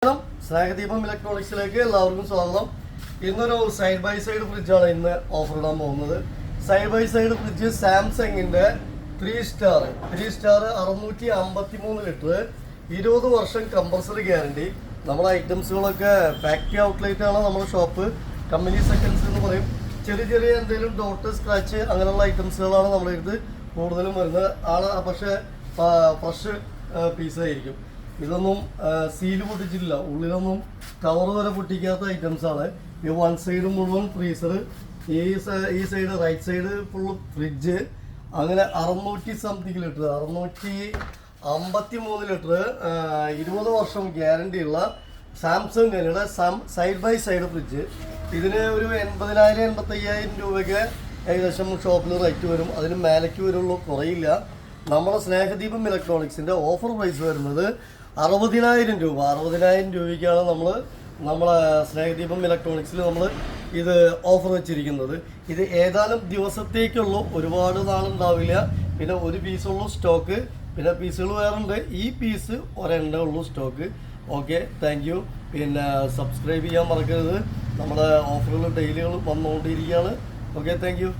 സ്നേഹദീപം ഇലക്ട്രോണിക്സിലേക്ക് എല്ലാവർക്കും സ്വാഗതം. ഇന്നൊരു സൈഡ് ബൈ സൈഡ് ഫ്രിഡ്ജാണ് ഇന്ന് ഓഫർ ഇടാൻ പോകുന്നത്. സൈഡ് ബൈ സൈഡ് ഫ്രിഡ്ജ് സാംസങ്ങിൻ്റെ 3 സ്റ്റാർ 653 ലിറ്റർ 20 വർഷം കമ്പൽസറി ഗ്യാരണ്ടി. നമ്മുടെ ഐറ്റംസുകളൊക്കെ ഫാക്ടറി ഔട്ട്ലെറ്റ് ആണ് നമ്മുടെ ഷോപ്പ്. കമ്പനി സെക്കൻഡ്സ് എന്ന് പറയും. ചെറിയ എന്തെങ്കിലും ഡോട്ട് സ്ക്രാച്ച് അങ്ങനെയുള്ള ഐറ്റംസുകളാണ് നമ്മുടെ അടുത്ത് കൂടുതലും വരുന്നത്. പക്ഷേ ഫ്രഷ് പീസായിരിക്കും. ഇതൊന്നും സീല് പൊട്ടിച്ചിട്ടില്ല, ഉള്ളിലൊന്നും കവർ വരെ പൊട്ടിക്കാത്ത ഐറ്റംസാണ്. ഈ വൺ സൈഡ് മുഴുവൻ ഫ്രീസർ, ഈ side right side full fridge. അങ്ങനെ 600 സംതിങ് ലിറ്റർ 653 ലിറ്റർ 20 വർഷം ഗ്യാരണ്ടി ഉള്ള സാംസങ് കമ്പനിയുടെ സൈഡ് ബൈ സൈഡ് ഫ്രിഡ്ജ്. ഇതിന് ഒരു 80,000-85,000 രൂപയ്ക്ക് ഏകദേശം ഷോപ്പിൽ റേറ്റ് വരും. അതിന് മേലേക്ക് വരുള്ളൂ, കുറയില്ല. നമ്മുടെ സ്നേഹദീപം ഇലക്ട്രോണിക്സിൻ്റെ ഓഫർ പ്രൈസ് വരുന്നത് 60,000 രൂപ. 60,000 രൂപയ്ക്കാണ് നമ്മളെ സ്നേഹദീപം ഇലക്ട്രോണിക്സിൽ നമ്മൾ ഇത് ഓഫർ വെച്ചിരിക്കുന്നത്. ഇത് ഏതാനും ദിവസത്തേക്കുള്ളൂ, ഒരുപാട് നാളുണ്ടാവില്ല. പിന്നെ ഒരു പീസുള്ളൂ സ്റ്റോക്ക്, പിന്നെ പീസുകൾ വേറുണ്ട്. ഈ പീസ് ഒരെണ്ണേ ഉള്ളൂ സ്റ്റോക്ക്. Okay, thank you. പിന്നെ സബ്സ്ക്രൈബ് ചെയ്യാൻ മറക്കരുത്. നമ്മുടെ ഓഫറുകൾ ഡെയിലികൾ വന്നുകൊണ്ടിരിക്കുകയാണ്. Okay, thank you.